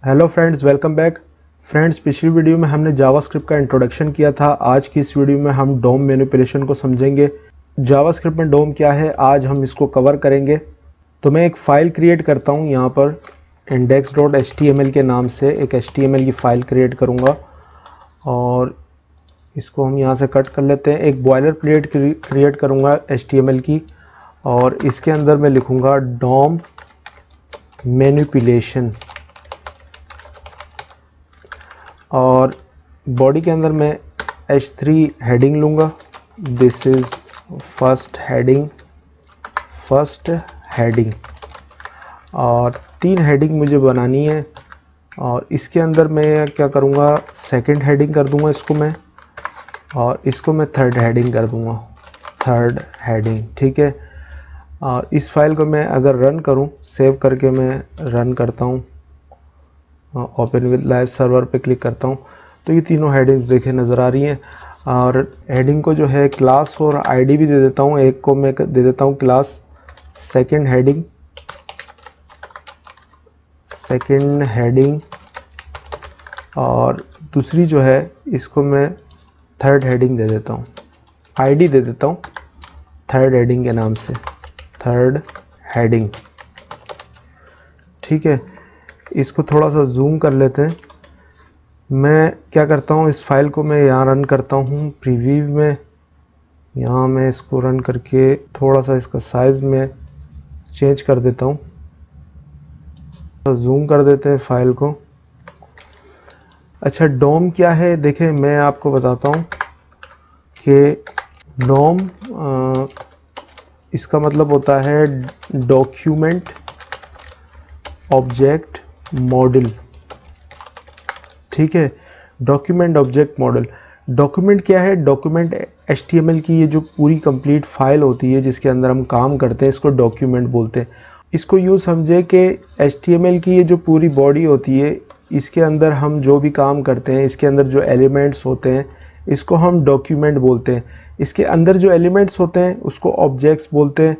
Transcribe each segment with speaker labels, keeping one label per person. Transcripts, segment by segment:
Speaker 1: Hello friends, welcome back. Friends, पिछली video में हमने जावास्क्रिप्ट का इंट्रोडक्शन किया था। आज की इस वीडियो में हम डोम मैनिपुलेशन को समझेंगे। जावास्क्रिप्ट में डोम क्या है, आज हम इसको कवर करेंगे। तो मैं एक फ़ाइल क्रिएट करता हूँ यहाँ पर index.html के नाम से एक html की फ़ाइल क्रिएट करूँगा और इसको हम यहाँ से कट कर लेते हैं। एक बॉयलर प्लेट क्रिएट करूँगा html की और इसके अंदर मैं लिखूँगा डोम मैनिपुलेशन और बॉडी के अंदर मैं h3 हेडिंग लूँगा। दिस इज़ फर्स्ट हेडिंग और 3 हेडिंग मुझे बनानी है। और इसके अंदर मैं क्या करूँगा, सेकंड हेडिंग कर दूँगा इसको मैं, और इसको मैं थर्ड हेडिंग कर दूँगा, थर्ड हेडिंग। ठीक है। और इस फाइल को मैं अगर रन करूँ, सेव करके मैं रन करता हूँ, ओपन विद लाइव सर्वर पे क्लिक करता हूँ, तो ये तीनों हेडिंग्स देखे नज़र आ रही हैं। और हेडिंग को जो है क्लास और आईडी भी दे देता हूँ। एक को मैं दे देता हूँ क्लास सेकंड हेडिंग और दूसरी जो है इसको मैं थर्ड हेडिंग दे देता हूँ, आईडी दे देता हूँ थर्ड हेडिंग के नाम से, थर्ड हेडिंग। ठीक है, इसको थोड़ा सा जूम कर लेते हैं। मैं क्या करता हूँ, इस फाइल को मैं यहाँ रन करता हूँ प्रीव्यू में। यहाँ मैं इसको रन करके थोड़ा सा इसका साइज़ में चेंज कर देता हूँ, जूम कर देते हैं फाइल को। अच्छा, डोम क्या है, देखें मैं आपको बताता हूँ कि डोम इसका मतलब होता है डॉक्यूमेंट ऑब्जेक्ट मॉडल। ठीक है, डॉक्यूमेंट ऑब्जेक्ट मॉडल। डॉक्यूमेंट क्या है, डॉक्यूमेंट HTML की ये जो पूरी कंप्लीट फाइल होती है जिसके अंदर हम काम करते हैं, इसको डॉक्यूमेंट बोलते हैं। इसको यूँ समझे कि HTML की ये जो पूरी बॉडी होती है, इसके अंदर हम जो भी काम करते हैं, इसके अंदर जो एलिमेंट्स होते हैं, इसको हम डॉक्यूमेंट बोलते हैं। इसके अंदर जो एलिमेंट्स होते हैं उसको ऑब्जेक्ट्स बोलते हैं।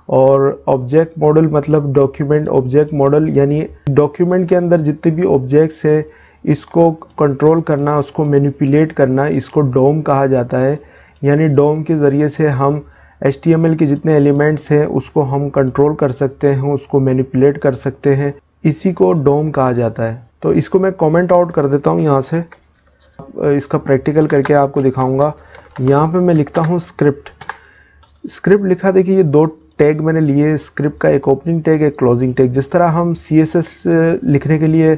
Speaker 1: और ऑब्जेक्ट मॉडल मतलब डॉक्यूमेंट ऑब्जेक्ट मॉडल, यानी डॉक्यूमेंट के अंदर जितने भी ऑब्जेक्ट्स हैं इसको कंट्रोल करना, उसको मैनिपुलेट करना, इसको डोम कहा जाता है। यानी डोम के ज़रिए से हम HTML के जितने एलिमेंट्स हैं उसको हम कंट्रोल कर सकते हैं, उसको मैनिपुलेट कर सकते हैं, इसी को डोम कहा जाता है। तो इसको मैं कमेंट आउट कर देता हूँ यहाँ से, इसका प्रैक्टिकल करके आपको दिखाऊंगा। यहाँ पे मैं लिखता हूँ स्क्रिप्ट लिखा। देखिए ये दो टैग मैंने लिए स्क्रिप्ट का, एक ओपनिंग टैग, एक क्लोजिंग टैग। जिस तरह हम CSS लिखने के लिए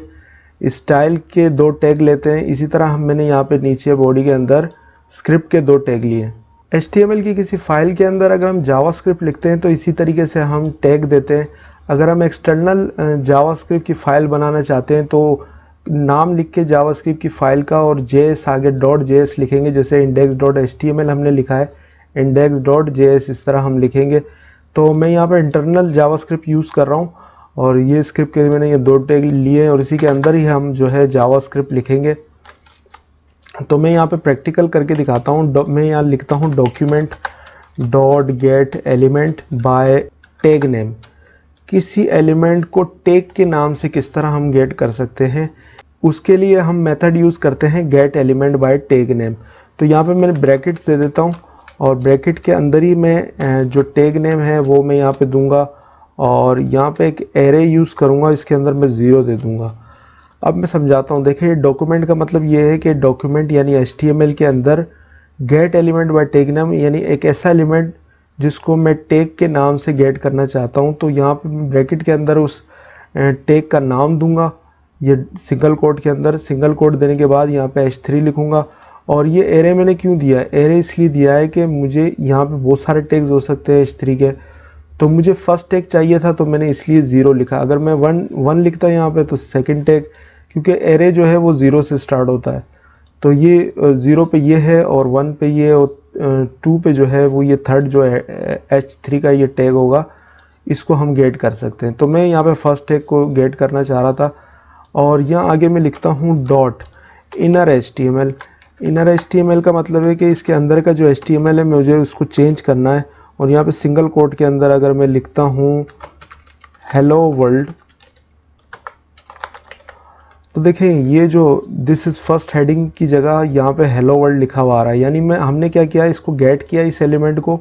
Speaker 1: स्टाइल के 2 टैग लेते हैं, इसी तरह मैंने यहाँ पे नीचे बॉडी के अंदर स्क्रिप्ट के 2 टैग लिए। HTML की किसी फाइल के अंदर अगर हम जावास्क्रिप्ट लिखते हैं तो इसी तरीके से हम टैग देते हैं। अगर हम एक्सटर्नल जावास्क्रिप्ट की फ़ाइल बनाना चाहते हैं तो नाम लिख के जावास्क्रिप्ट की फ़ाइल का और JS आगे .js लिखेंगे। जैसे index.html हमने लिखा है, index.js इस तरह हम लिखेंगे। तो मैं यहाँ पर इंटरनल जावास्क्रिप्ट यूज़ कर रहा हूँ और ये स्क्रिप्ट के मैंने ये 2 टैग लिए और इसी के अंदर ही हम जो है जावास्क्रिप्ट लिखेंगे। तो मैं यहाँ पे प्रैक्टिकल करके दिखाता हूँ। मैं यहाँ लिखता हूँ document dot gate element by tag name. किसी एलिमेंट को टैग के नाम से किस तरह हम गेट कर सकते हैं, उसके लिए हम मेथड यूज़ करते हैं gate element by tag name. तो यहाँ पे मैंने ब्रैकेट्स दे देता हूँ और ब्रैकेट के अंदर ही मैं जो टैग नेम है वो मैं यहाँ पे दूंगा और यहाँ पे एक एरे यूज़ करूँगा, इसके अंदर मैं 0 दे दूँगा। अब मैं समझाता हूँ। देखिए डॉक्यूमेंट का मतलब ये है कि डॉक्यूमेंट यानी HTML के अंदर gate element by tag name, यानी एक ऐसा एलिमेंट जिसको मैं टैग के नाम से गेट करना चाहता हूँ। तो यहाँ पे मैं ब्रैकेट के अंदर उस टैग का नाम दूंगा, ये सिंगल कोट के अंदर। सिंगल कोट देने के बाद यहाँ पे h3 लिखूंगा। और ये एरे मैंने क्यों दिया है, एरे इसलिए दिया है कि मुझे यहाँ पे बहुत सारे टैग्स हो सकते हैं h3 के, तो मुझे फर्स्ट टैग चाहिए था तो मैंने इसलिए 0 लिखा। अगर मैं 1 लिखता यहाँ पे तो सेकंड टैग, क्योंकि एरे जो है वो 0 से स्टार्ट होता है, तो ये 0 पे ये है और 1 पे ये और 2 पे जो है वो ये थर्ड जो है h3 का ये टैग होगा, इसको हम गेट कर सकते हैं। तो मैं यहाँ पे फर्स्ट टैग को गेट करना चाह रहा था और यहाँ आगे मैं लिखता हूँ dot inner HTML। Inner HTML का मतलब है कि इसके अंदर का जो HTML है मुझे उसको चेंज करना है। और यहाँ पे सिंगल कोट के अंदर अगर मैं लिखता हूँ हेलो वर्ल्ड, तो देखें ये जो दिस इज़ फर्स्ट हेडिंग की जगह यहाँ पे हेलो वर्ल्ड लिखा हुआ आ रहा है, यानी हमने क्या किया, इसको गेट किया इस एलिमेंट को,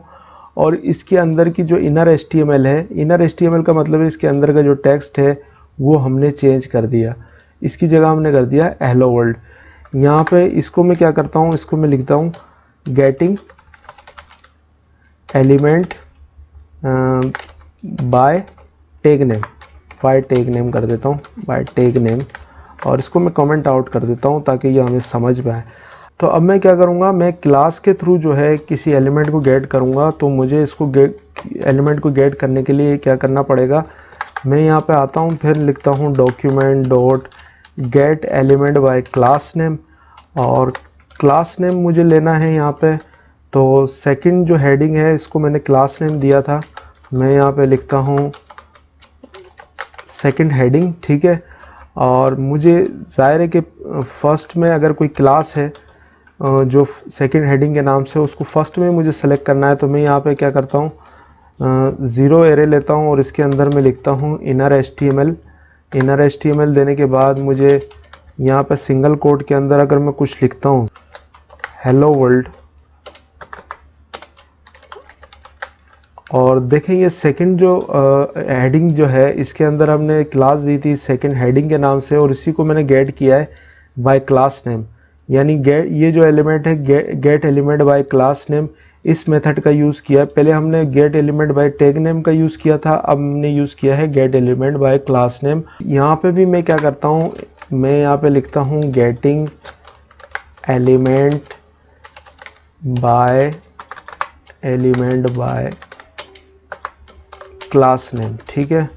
Speaker 1: और इसके अंदर की जो इनर एचटीएमएल है, इनर एचटीएमएल का मतलब है इसके अंदर का जो टेक्स्ट है वो हमने चेंज कर दिया, इसकी जगह हमने कर दिया हेलो वर्ल्ड। यहाँ पे इसको मैं क्या करता हूँ, इसको मैं लिखता हूँ getting element by tag name, by tag name कर देता हूँ, बाय टैग नेम, और इसको मैं कमेंट आउट कर देता हूँ ताकि ये हमें समझ में आए। तो अब मैं क्या करूँगा, मैं क्लास के थ्रू जो है किसी एलिमेंट को गेट करूँगा, तो मुझे इसको एलिमेंट को गेट करने के लिए क्या करना पड़ेगा, मैं यहाँ पे आता हूँ, फिर लिखता हूँ document dot gate element by class name, और क्लास नेम मुझे लेना है यहाँ पे, तो सेकंड जो हेडिंग है इसको मैंने क्लास नेम दिया था, मैं यहाँ पे लिखता हूँ सेकंड हेडिंग, ठीक है। और मुझे ज़ाहिर है कि फर्स्ट में अगर कोई क्लास है जो सेकंड हेडिंग के नाम से, उसको फर्स्ट में मुझे सेलेक्ट करना है, तो मैं यहाँ पे क्या करता हूँ, ज़ीरो एरे लेता हूँ और इसके अंदर मैं लिखता हूँ इनर एचटीएमएल। इनर एचटीएमएल देने के बाद मुझे यहाँ पे सिंगल कोट के अंदर अगर मैं कुछ लिखता हूँ हेलो वर्ल्ड, और देखें ये सेकंड जो हेडिंग जो है इसके अंदर हमने क्लास दी थी सेकंड हेडिंग के नाम से, और इसी को मैंने गेट किया है बाय क्लास नेम, यानी गेट, ये जो एलिमेंट है gate element by class name, इस मेथड का यूज़ किया। पहले हमने get element by tag name का यूज़ किया था, अब हमने यूज़ किया है gate element by class name. यहाँ पे भी मैं क्या करता हूँ, मैं यहाँ पे लिखता हूँ getting element by class name, ठीक है,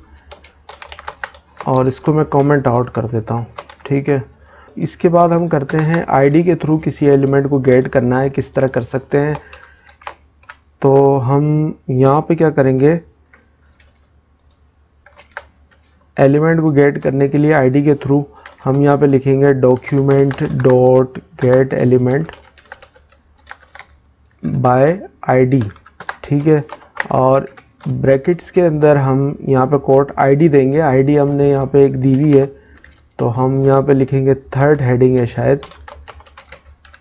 Speaker 1: और इसको मैं कमेंट आउट कर देता हूँ, ठीक है। इसके बाद हम करते हैं आईडी के थ्रू किसी एलिमेंट को गेट करना है, किस तरह कर सकते हैं। तो हम यहाँ पे क्या करेंगे, एलिमेंट को गेट करने के लिए आईडी के थ्रू हम यहाँ पे लिखेंगे document dot gate element by ID, ठीक है, और ब्रैकेट्स के अंदर हम यहाँ पे कोट आईडी देंगे, आईडी हमने यहाँ पे एक दी हुई है, तो हम यहाँ पे लिखेंगे थर्ड हेडिंग है शायद,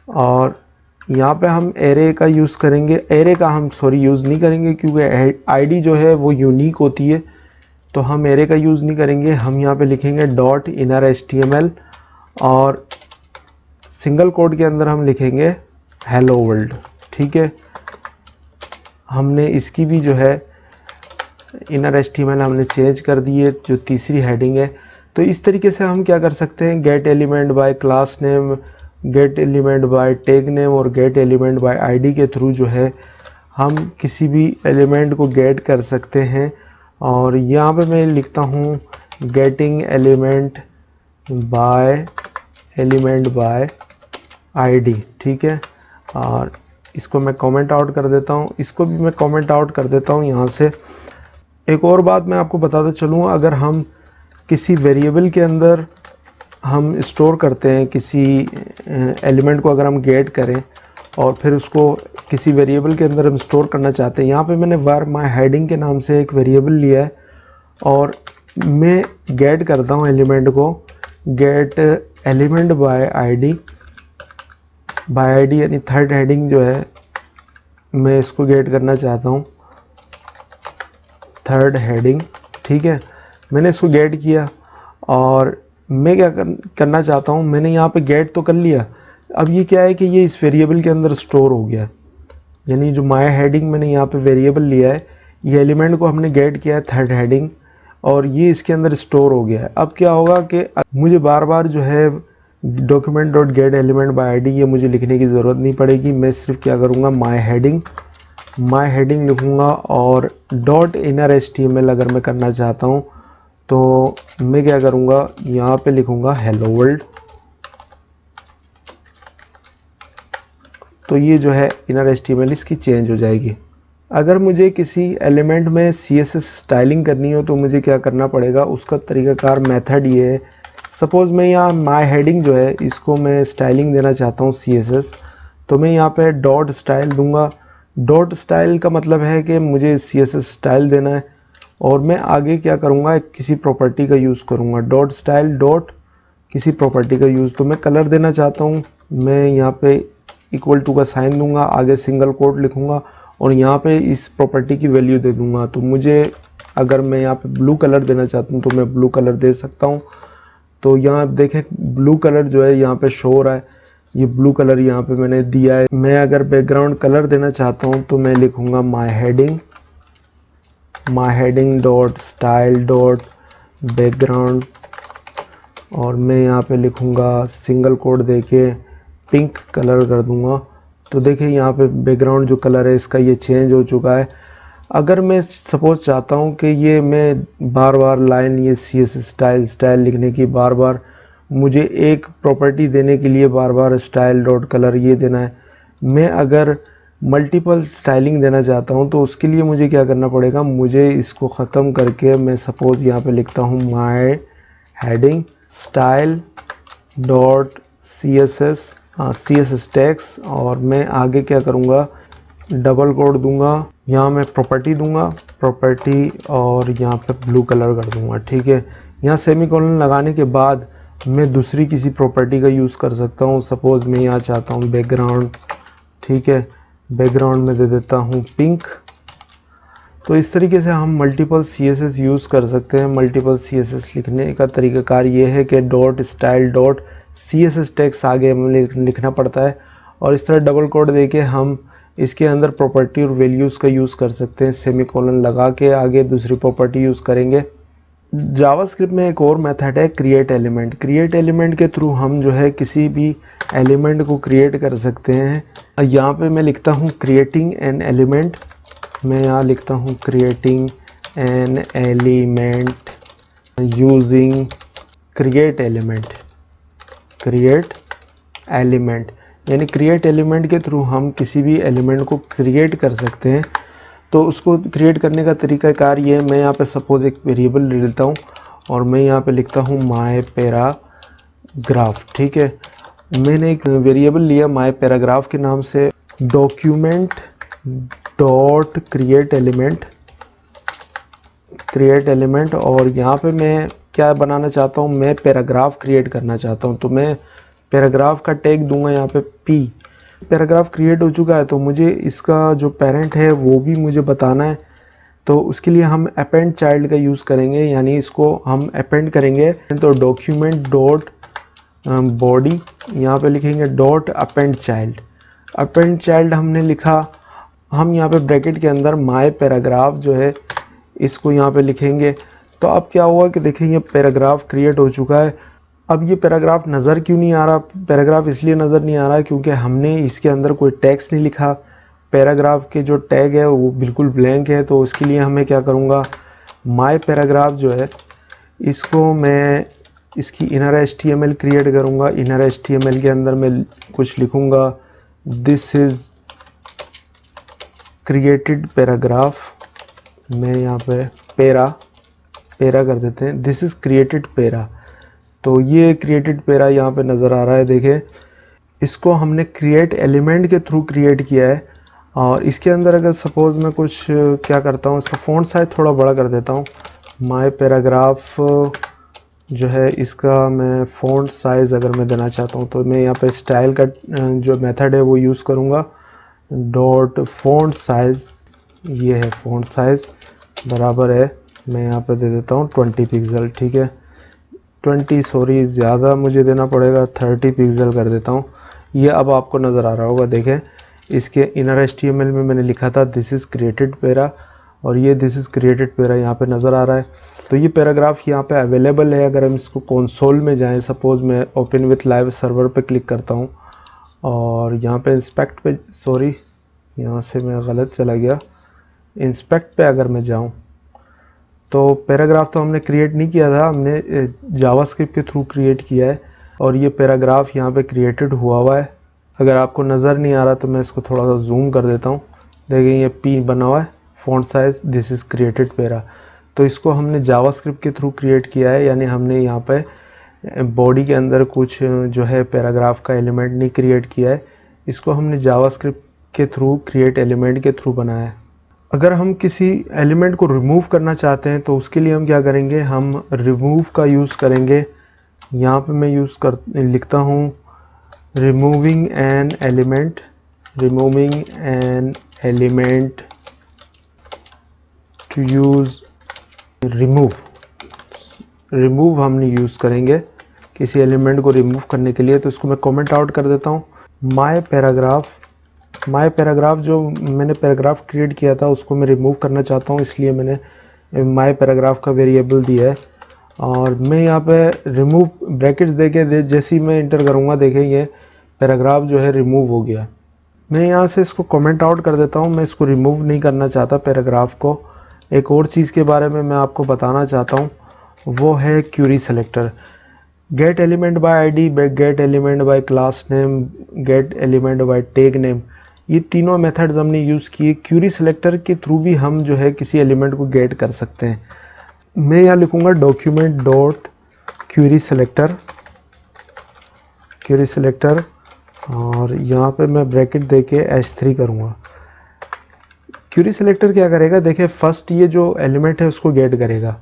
Speaker 1: और यहाँ पे हम एरे का यूज़ करेंगे, एरे का हम यूज़ नहीं करेंगे क्योंकि आईडी जो है वो यूनिक होती है, तो हम एरे का यूज़ नहीं करेंगे। हम यहाँ पे लिखेंगे डॉट इनर एचटीएमएल, और सिंगल कोड के अंदर हम लिखेंगे हेलो वर्ल्ड, ठीक है। हमने इसकी भी जो है इनर एचटीएमएल हमने चेंज कर दी है, जो तीसरी हेडिंग है। तो इस तरीके से हम क्या कर सकते हैं, gate element by class name, get element by tag name और गेट एलिमेंट बाय आईडी के थ्रू जो है हम किसी भी एलिमेंट को गेट कर सकते हैं। और यहाँ पे मैं लिखता हूँ गेटिंग एलिमेंट बाय आईडी, ठीक है, और इसको मैं कमेंट आउट कर देता हूँ, इसको भी मैं कमेंट आउट कर देता हूँ यहाँ से। एक और बात मैं आपको बताता चलूँ, अगर हम किसी वेरिएबल के अंदर हम स्टोर करते हैं किसी एलिमेंट को, अगर हम गेट करें और फिर उसको किसी वेरिएबल के अंदर हम स्टोर करना चाहते हैं, यहाँ पे मैंने var my heading के नाम से एक वेरिएबल लिया है और मैं गेट करता हूँ एलिमेंट को, गेट एलिमेंट बाय आईडी यानी थर्ड हेडिंग जो है मैं इसको गेट करना चाहता हूँ, थर्ड हेडिंग, ठीक है। मैंने इसको गेट किया और मैं क्या करना चाहता हूँ, मैंने यहाँ पे गेट तो कर लिया, अब ये क्या है कि ये इस वेरिएबल के अंदर स्टोर हो गया, यानी जो माय हेडिंग मैंने यहाँ पे वेरिएबल लिया है, ये एलिमेंट को हमने गेट किया है थर्ड हेडिंग और ये इसके अंदर स्टोर हो गया है। अब क्या होगा कि मुझे बार बार जो है document dot gate element by ID ये मुझे लिखने की ज़रूरत नहीं पड़ेगी, मैं सिर्फ क्या करूँगा माय हेडिंग लिखूँगा और डॉट इनर एचटीएमएल अगर मैं करना चाहता हूँ तो मैं क्या करूँगा, यहाँ पे लिखूँगा हेलो वर्ल्ड। तो ये जो है इनर एचटीएमएल इसकी चेंज हो जाएगी। अगर मुझे किसी एलिमेंट में सीएसएस स्टाइलिंग करनी हो तो मुझे क्या करना पड़ेगा, उसका तरीकाकार मेथड ये है। सपोज़ मैं यहाँ माय हेडिंग जो है इसको मैं स्टाइलिंग देना चाहता हूँ सीएसएस, तो मैं यहाँ पे डॉट स्टाइल दूंगा। डॉट स्टाइल का मतलब है कि मुझे सीएसएस स्टाइल देना है और मैं आगे क्या करूँगा, किसी प्रॉपर्टी का यूज़ करूँगा, डॉट स्टाइल डॉट किसी प्रॉपर्टी का यूज़। तो मैं कलर देना चाहता हूँ, मैं यहाँ पे इक्वल टू का साइन दूंगा, आगे सिंगल कोट लिखूंगा और यहाँ पे इस प्रॉपर्टी की वैल्यू दे दूंगा। तो मुझे अगर मैं यहाँ पे ब्लू कलर देना चाहता हूँ तो मैं ब्लू कलर दे सकता हूँ। तो यहाँ आप देखें ब्लू कलर जो है यहाँ पे शो हो रहा है, ये ब्लू कलर यहाँ पे मैंने दिया है। मैं अगर बैकग्राउंड कलर देना चाहता हूँ तो मैं लिखूंगा my heading dot style dot background और मैं यहाँ पे लिखूंगा सिंगल कोट देके पिंक कलर कर दूंगा। तो देखिए यहाँ पे बैकग्राउंड जो कलर है इसका ये चेंज हो चुका है। अगर मैं सपोज चाहता हूँ कि ये मैं बार बार लाइन ये CSS स्टाइल लिखने की बार बार मुझे एक प्रॉपर्टी देने के लिए बार बार स्टाइल डॉट कलर ये देना है, मैं अगर मल्टीपल स्टाइलिंग देना चाहता हूँ तो उसके लिए मुझे क्या करना पड़ेगा, मुझे इसको ख़त्म करके मैं सपोज यहाँ पे लिखता हूँ my heading style dot CSS tags और मैं आगे क्या करूँगा डबल कोट दूंगा, यहाँ मैं प्रॉपर्टी दूंगा प्रॉपर्टी और यहाँ पे ब्लू कलर कर दूंगा। ठीक है, यहाँ सेमीकोलन लगाने के बाद मैं दूसरी किसी प्रॉपर्टी का यूज़ कर सकता हूँ। सपोज मैं यहाँ चाहता हूँ बैकग्राउंड, ठीक है, बैकग्राउंड में दे देता हूँ पिंक। तो इस तरीके से हम मल्टीपल CSS यूज़ कर सकते हैं। मल्टीपल CSS लिखने का तरीकाकार ये है कि dot style dot CSS tags आगे हमें लिखना पड़ता है और इस तरह डबल कोट देके हम इसके अंदर प्रॉपर्टी और वैल्यूज़ का यूज़ कर सकते हैं। सेमीकोलन लगा के आगे दूसरी प्रॉपर्टी यूज़ करेंगे। जावास्क्रिप्ट में एक और मेथड है क्रिएट एलिमेंट। क्रिएट एलिमेंट के थ्रू हम जो है किसी भी एलिमेंट को क्रिएट कर सकते हैं। यहाँ पे मैं लिखता हूँ क्रिएटिंग एन एलिमेंट, मैं यहाँ लिखता हूँ creating an element using create element यानी क्रिएट एलिमेंट के थ्रू हम किसी भी एलिमेंट को क्रिएट कर सकते हैं। तो उसको क्रिएट करने का तरीकाकार ये है, मैं यहाँ पे सपोज एक वेरिएबल ले लेता हूँ और मैं यहाँ पे लिखता हूँ माई पैराग्राफ। ठीक है, मैंने एक वेरिएबल लिया माई पैराग्राफ के नाम से, डॉक्यूमेंट डॉट क्रिएट एलिमेंट और यहाँ पे मैं क्या बनाना चाहता हूँ, मैं पैराग्राफ क्रिएट करना चाहता हूँ। तो मैं पैराग्राफ का टैग दूंगा यहाँ पे P। पैराग्राफ क्रिएट हो चुका है तो मुझे इसका जो पेरेंट है वो भी मुझे बताना है। तो उसके लिए हम अपेंड चाइल्ड का यूज़ करेंगे, यानी इसको हम अपेंड करेंगे। तो डॉक्यूमेंट डॉट बॉडी यहाँ पे लिखेंगे डॉट अपेंड चाइल्ड हमने लिखा। हम यहाँ पे ब्रैकेट के अंदर माई पैराग्राफ जो है इसको यहाँ पे लिखेंगे। तो अब क्या हुआ कि देखें ये पैराग्राफ क्रिएट हो चुका है। अब ये पैराग्राफ नज़र क्यों नहीं आ रहा, पैराग्राफ इसलिए नज़र नहीं आ रहा क्योंकि हमने इसके अंदर कोई टेक्स्ट नहीं लिखा। पैराग्राफ के जो टैग है वो बिल्कुल ब्लैंक है। तो उसके लिए हमें क्या करूँगा, माई पैराग्राफ जो है इसको मैं इसकी इनर HTML क्रिएट करूँगा। इनर HTML के अंदर मैं कुछ लिखूँगा, दिस इज़ क्रिएटेड पैराग्राफ, मैं यहाँ पे पैरा कर देते हैं, दिस इज़ क्रिएटेड पैरा। तो ये क्रिएटेड पैरा यहाँ पे नज़र आ रहा है, देखें इसको हमने क्रिएट एलिमेंट के थ्रू क्रिएट किया है। और इसके अंदर अगर सपोज़ मैं कुछ क्या करता हूँ, इसका फ़ॉन्ट साइज थोड़ा बड़ा कर देता हूँ। माई पैराग्राफ जो है इसका मैं फ़ॉन्ट साइज़ अगर मैं देना चाहता हूँ तो मैं यहाँ पे स्टाइल का जो मेथड है वो यूज़ करूँगा, डॉट फ़ॉन्ट साइज़, ये है फ़ॉन्ट साइज़ बराबर है, मैं यहाँ पे दे देता हूँ 20 पिक्सल। ठीक है, 20 सॉरी ज़्यादा मुझे देना पड़ेगा, 30 पिक्सल कर देता हूँ। ये अब आपको नज़र आ रहा होगा, देखें इसके इनर HTML में मैंने लिखा था दिस इज़ क्रिएटेड पैरा और ये दिस इज़ क्रिएटेड पैरा यहाँ पे नज़र आ रहा है। तो ये पैराग्राफ यहाँ पे अवेलेबल है। अगर हम इसको कंसोल में जाएं, सपोज़ मैं ओपन विथ लाइव सर्वर पे क्लिक करता हूँ और यहाँ पे इंस्पेक्ट पे, सॉरी यहाँ से मैं गलत चला गया, इंस्पेक्ट पे अगर मैं जाऊँ तो पैराग्राफ तो हमने क्रिएट नहीं किया था, हमने जावास्क्रिप्ट के थ्रू क्रिएट किया है और ये पैराग्राफ यहाँ पे क्रिएटेड हुआ है। अगर आपको नज़र नहीं आ रहा तो मैं इसको थोड़ा सा जूम कर देता हूँ, देखें ये P बना हुआ है, font size this is created para. तो इसको हमने जावास्क्रिप्ट के थ्रू क्रिएट किया है, यानी हमने यहाँ पे बॉडी के अंदर कुछ जो है पैराग्राफ का एलिमेंट नहीं क्रिएट किया है, इसको हमने जावास्क्रिप्ट के थ्रू क्रिएट एलिमेंट के थ्रू बनाया है। अगर हम किसी एलिमेंट को रिमूव करना चाहते हैं तो उसके लिए हम क्या करेंगे, हम रिमूव का यूज़ करेंगे यहाँ पे मैं लिखता हूँ removing an element, removing an element to use remove. Remove हम नहीं यूज़ करेंगे किसी एलिमेंट को रिमूव करने के लिए, तो इसको मैं कमेंट आउट कर देता हूँ। माय पैराग्राफ जो मैंने पैराग्राफ क्रिएट किया था उसको मैं रिमूव करना चाहता हूँ, इसलिए मैंने माय पैराग्राफ का वेरिएबल दिया है। और मैं यहाँ पे रिमूव ब्रैकेट्स देके जैसे ही मैं इंटर करूँगा देखें ये पैराग्राफ जो है रिमूव हो गया। मैं यहाँ से इसको कमेंट आउट कर देता हूँ, मैं इसको रिमूव नहीं करना चाहता पैराग्राफ को। एक और चीज़ के बारे में मैं आपको बताना चाहता हूँ, वो है query selector. Get element by ID, get element by class name, get element by tag name, ये तीनों मेथड्स हमने यूज़ किए। क्यूरी सेलेक्टर के थ्रू भी हम जो है किसी एलिमेंट को गेट कर सकते हैं। मैं यहाँ लिखूँगा डॉक्यूमेंट डॉट क्यूरी सेलेक्टर, और यहाँ पे मैं ब्रैकेट देके h3 करूँगा। क्यूरी सेलेक्टर क्या करेगा, देखिए फर्स्ट ये जो एलिमेंट है उसको गेट करेगा।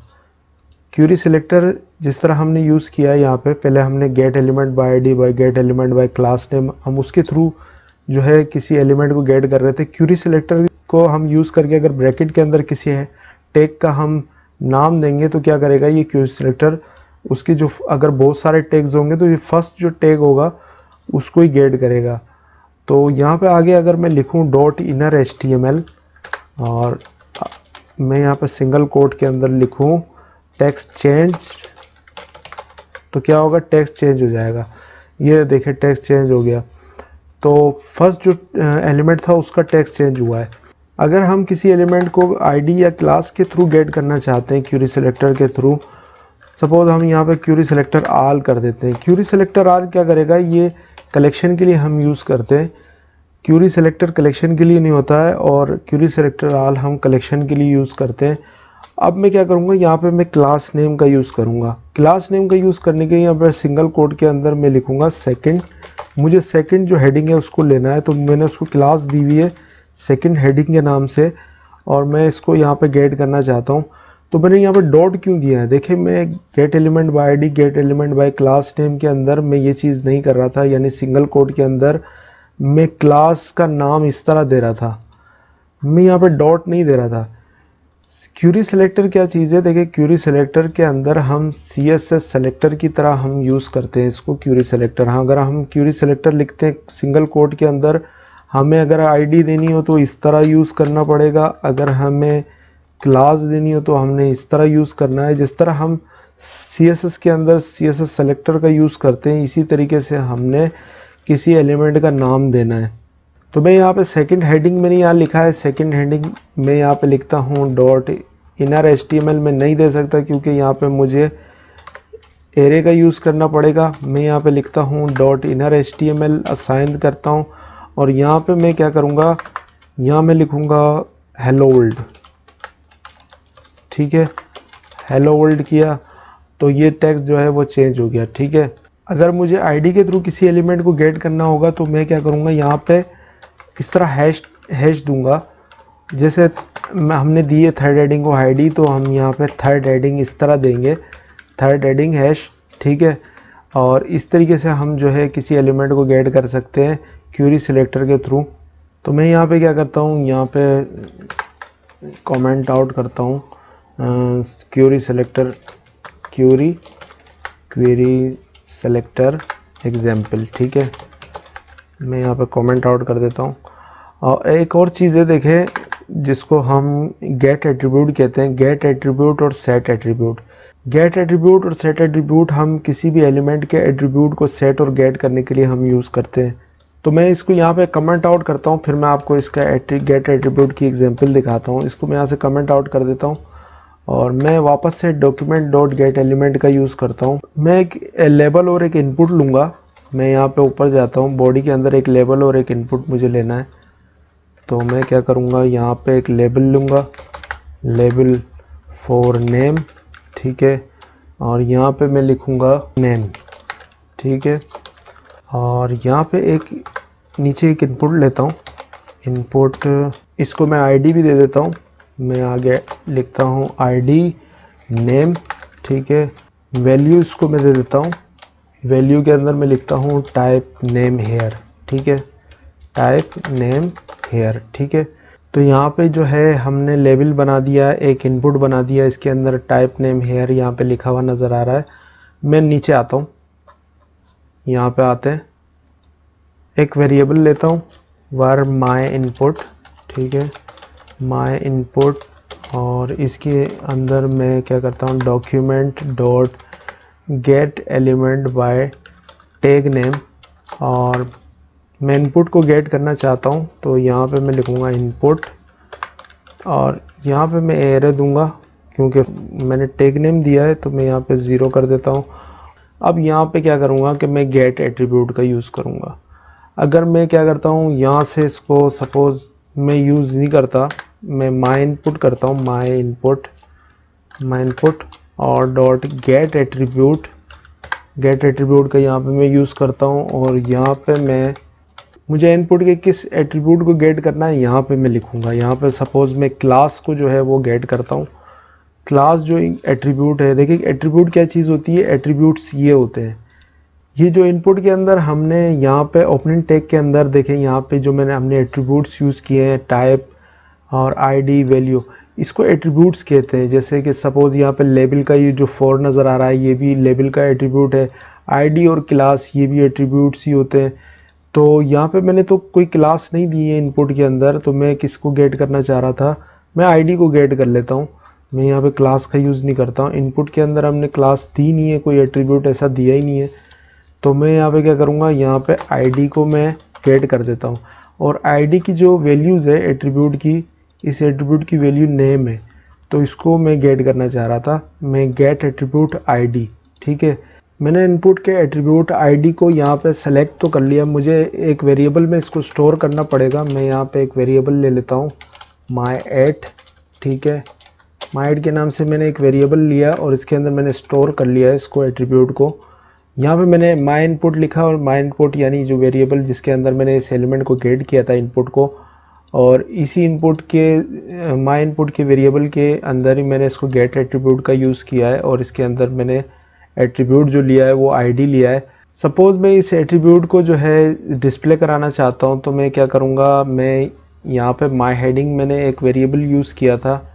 Speaker 1: क्यूरी सेलेक्टर जिस तरह हमने यूज़ किया है यहाँ पे, पहले हमने get element by ID by get element by class name, हम उसके थ्रू जो है किसी एलिमेंट को गेट कर रहे थे। क्यूरी सेलेक्टर को हम यूज़ करके अगर ब्रैकेट के अंदर किसी टैग का हम नाम देंगे तो क्या करेगा ये क्यूरी सेलेक्टर, उसकी जो अगर बहुत सारे टैग्स होंगे तो ये फर्स्ट जो टैग होगा उसको ही गेट करेगा। तो यहाँ पे आगे अगर मैं लिखूँ डॉट इनर HTML और मैं यहाँ पे सिंगल कोट के अंदर लिखूँ टेक्स्ट चेंज, तो क्या होगा, टेक्स्ट चेंज हो जाएगा। ये देखिए टेक्स्ट चेंज हो गया। तो फर्स्ट जो एलिमेंट था उसका टेक्स्ट चेंज हुआ है। अगर हम किसी एलिमेंट को आईडी या क्लास के थ्रू गेट करना चाहते हैं क्यूरी सेलेक्टर के थ्रू, सपोज हम यहाँ पे क्यूरी सेलेक्टर आल कर देते हैं। क्यूरी सेलेक्टर आल क्या करेगा, ये कलेक्शन के लिए हम यूज़ करते हैं। क्यूरी सेलेक्टर कलेक्शन के लिए नहीं होता है और क्यूरी सेलेक्टर आल हम कलेक्शन के लिए यूज़ करते हैं। अब मैं क्या करूँगा, यहाँ पे मैं क्लास नेम का यूज़ करूँगा। क्लास नेम का यूज़ करने के लिए यहाँ पर सिंगल कोड के अंदर मैं लिखूँगा सेकंड। मुझे सेकंड जो हेडिंग है उसको लेना है, तो मैंने उसको क्लास दी हुई है सेकंड हेडिंग के नाम से, और मैं इसको यहाँ पे गेट करना चाहता हूँ। तो मैंने यहाँ पे डॉट क्यों दिया है, देखिए मैं gate element by ID get element by class name के अंदर मैं ये चीज़ नहीं कर रहा था, यानी सिंगल कोड के अंदर मैं क्लास का नाम इस तरह दे रहा था, मैं यहाँ पे डॉट नहीं दे रहा था। क्यूरी सेलेक्टर क्या चीज़ है, देखिए क्यूरी सेलेक्टर के अंदर हम CSS सेलेक्टर की तरह हम यूज़ करते हैं इसको क्यूरी सेलेक्टर। हाँ, अगर हम क्यूरी सेलेक्टर लिखते हैं सिंगल कोड के अंदर, हमें अगर आईडी देनी हो तो इस तरह यूज़ करना पड़ेगा, अगर हमें क्लास देनी हो तो हमने इस तरह यूज़ करना है। जिस तरह हम CSS के अंदर CSS सेलेक्टर का यूज़ करते हैं, इसी तरीके से हमने किसी एलिमेंट का नाम देना है। तो मैं यहाँ पे सेकंड हेडिंग मैंने यहाँ लिखा है, सेकंड हेडिंग मैं यहाँ पे लिखता हूँ डॉट इनर HTML में नहीं दे सकता क्योंकि यहाँ पे मुझे एरे का यूज़ करना पड़ेगा। मैं यहाँ पे लिखता हूँ डॉट इनर HTML असाइन करता हूँ, और यहाँ पे मैं क्या करूँगा, यहाँ मैं लिखूँगा हेलो वर्ल्ड। ठीक है, हेलो वर्ल्ड किया तो ये टेक्स्ट जो है वो चेंज हो गया। ठीक है, अगर मुझे आईडी के थ्रू किसी एलिमेंट को गेट करना होगा तो मैं क्या करूँगा, यहाँ पे इस तरह हैश दूंगा। जैसे हमने दी है थर्ड हेडिंग को आईडी, तो हम यहाँ पे थर्ड हेडिंग इस तरह देंगे, थर्ड हेडिंग हैश। ठीक है, और इस तरीके से हम जो है किसी एलिमेंट को गेट कर सकते हैं क्यूरी सिलेक्टर के थ्रू। तो मैं यहाँ पे क्या करता हूँ, यहाँ पे कमेंट आउट करता हूँ query selector, query selector example. ठीक है, मैं यहाँ पे कमेंट आउट कर देता हूँ। और एक और चीज़ है, देखें, जिसको हम गेट एट्रीब्यूट कहते हैं, गेट एट्रीब्यूट और सेट एट्रीब्यूट। गेट एट्रीब्यूट और सेट एट्रीब्यूट हम किसी भी एलिमेंट के एट्रीब्यूट को सेट और गेट करने के लिए हम यूज़ करते हैं। तो मैं इसको यहाँ पे कमेंट आउट करता हूँ, फिर मैं आपको इसका गेट एट्रीब्यूट की एग्जांपल दिखाता हूँ। इसको मैं यहाँ से कमेंट आउट कर देता हूँ और मैं वापस से डॉक्यूमेंट डॉट गेट एलिमेंट का यूज़ करता हूँ। मैं एक लेबल और एक इनपुट लूँगा। मैं यहाँ पे ऊपर जाता हूँ, बॉडी के अंदर एक लेबल और एक इनपुट मुझे लेना है। तो मैं क्या करूँगा, यहाँ पे एक लेबल लूँगा, लेबल फॉर नेम। ठीक है, और यहाँ पे मैं लिखूँगा नेम। ठीक है, और यहाँ पे एक नीचे एक इनपुट लेता हूँ, इनपुट, इसको मैं आईडी भी दे देता हूँ। मैं आगे लिखता हूँ आईडी नेम। ठीक है, वैल्यू इसको मैं दे देता हूँ वैल्यू के अंदर मैं लिखता हूँ टाइप नेम हेयर, ठीक है, टाइप नेम हेयर, ठीक है। तो यहाँ पे जो है हमने लेबल बना दिया, एक इनपुट बना दिया, इसके अंदर टाइप नेम हेयर यहाँ पे लिखा हुआ नज़र आ रहा है। मैं नीचे आता हूँ, यहाँ पे आते हैं, एक वेरिएबल लेता हूँ वर माई इनपुट, ठीक है, माई इनपुट, और इसके अंदर मैं क्या करता हूँ document dot gate element by tag name, और मैं इनपुट को गेट करना चाहता हूँ तो यहाँ पे मैं लिखूँगा इनपुट, और यहाँ पे मैं एरर दूंगा क्योंकि मैंने टैग नेम दिया है, तो मैं यहाँ पे 0 कर देता हूँ। अब यहाँ पे क्या करूँगा कि मैं गेट एट्रीब्यूट का यूज़ करूँगा। अगर मैं क्या करता हूँ यहाँ से इसको सपोज़ मैं यूज़ नहीं करता, मैं माई इनपुट करता हूँ, माई इनपुट और डॉट गेट एट्रीब्यूट का यहाँ पे मैं यूज़ करता हूँ, और यहाँ पे मैं मुझे इनपुट के किस एट्रीब्यूट को गेट करना है यहाँ पे मैं लिखूँगा। यहाँ पे सपोज़ मैं क्लास को जो है वो गेट करता हूँ। क्लास जो एट्रीब्यूट है, देखिए एट्रीब्यूट क्या चीज़ होती है, एट्रीब्यूट्स ये होते हैं, ये जो इनपुट के अंदर हमने यहाँ पे ओपनिंग टैग के अंदर देखें, यहाँ पे जो हमने एट्रीब्यूट्स यूज़ किए हैं, टाइप और आईडी वैल्यू, इसको एट्रीब्यूट्स कहते हैं। जैसे कि सपोज़ यहाँ पे लेबल का ये जो 4 नज़र आ रहा है, ये भी लेबल का एट्रीब्यूट है। आईडी और क्लास ये भी एट्रीब्यूट्स ही होते हैं। तो यहाँ पे मैंने तो कोई क्लास नहीं दी है इनपुट के अंदर, तो मैं किसको गेट करना चाह रहा था, मैं आईडी को गेट कर लेता हूँ। मैं यहाँ पे क्लास का यूज़ नहीं करता हूँ, इनपुट के अंदर हमने क्लास दी नहीं है, कोई एट्रीब्यूट ऐसा दिया ही नहीं है। तो मैं यहाँ पे क्या करूँगा, यहाँ पे आईडी को मैं गेट कर देता हूँ, और आईडी की जो वैल्यूज़ है एट्रीब्यूट की, इस एट्रीब्यूट की वैल्यू नेम है, तो इसको मैं गेट करना चाह रहा था, मैं गेट एट्रीब्यूट आईडी, ठीक है। मैंने इनपुट के एट्रीब्यूट आईडी को यहाँ पे सेलेक्ट तो कर लिया, मुझे एक वेरिएबल में इसको स्टोर करना पड़ेगा। मैं यहाँ पे एक वेरिएबल ले लेता हूँ my8, ठीक है, my8 के नाम से मैंने एक वेरिएबल लिया और इसके अंदर मैंने स्टोर कर लिया इसको एट्रीब्यूट को। यहाँ पे मैंने माई इनपुट लिखा, और माई इनपुट यानी जो वेरिएबल जिसके अंदर मैंने इस एलिमेंट को गेट किया था इनपुट को, और इसी इनपुट के माई इनपुट के वेरिएबल के अंदर ही मैंने इसको गेट एट्रीब्यूट का यूज़ किया है, और इसके अंदर मैंने एट्रीब्यूट जो लिया है वो आईडी लिया है। सपोज़ मैं इस एट्रीब्यूट को जो है डिस्प्ले कराना चाहता हूँ, तो मैं क्या करूँगा, मैं यहाँ पे माई हेडिंग मैंने एक वेरिएबल यूज़ किया था,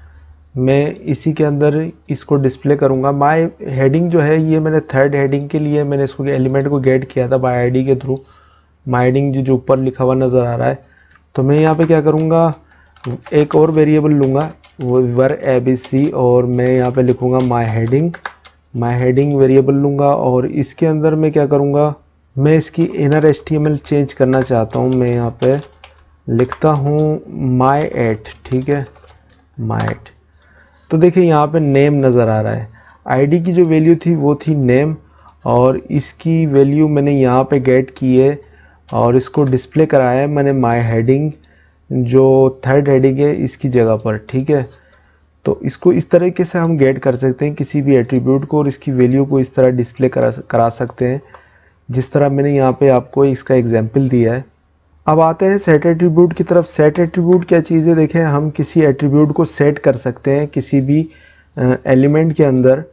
Speaker 1: मैं इसी के अंदर इसको डिस्प्ले करूँगा। माई हेडिंग जो है ये मैंने थर्ड हेडिंग के लिए मैंने इसको एलिमेंट को गेट किया था बाय आईडी के थ्रू। माई हेडिंग जो ऊपर लिखा हुआ नज़र आ रहा है, तो मैं यहाँ पे क्या करूँगा, एक और वेरिएबल लूँगा वो वर ABC, और मैं यहाँ पे लिखूँगा माई हेडिंग वेरिएबल लूँगा, और इसके अंदर मैं क्या करूँगा, मैं इसकी इनर HTML चेंज करना चाहता हूँ। मैं यहाँ पे लिखता हूँ my8, ठीक है, my8। तो देखिए यहाँ पे नेम नज़र आ रहा है, आईडी की जो वैल्यू थी वो थी नेम, और इसकी वैल्यू मैंने यहाँ पे गेट की है और इसको डिस्प्ले कराया है मैंने माई हेडिंग जो थर्ड हेडिंग है इसकी जगह पर, ठीक है। तो इसको इस तरीके से हम गेट कर सकते हैं किसी भी एट्रीब्यूट को, और इसकी वैल्यू को इस तरह डिस्प्ले करा सकते हैं जिस तरह मैंने यहाँ पे आपको इसका एग्जाम्पल दिया है। अब आते हैं सेट एट्रीब्यूट की तरफ। सेट एट्रीब्यूट क्या चीज़ है, देखें हम किसी एट्रीब्यूट को सेट कर सकते हैं किसी भी एलिमेंट के अंदर।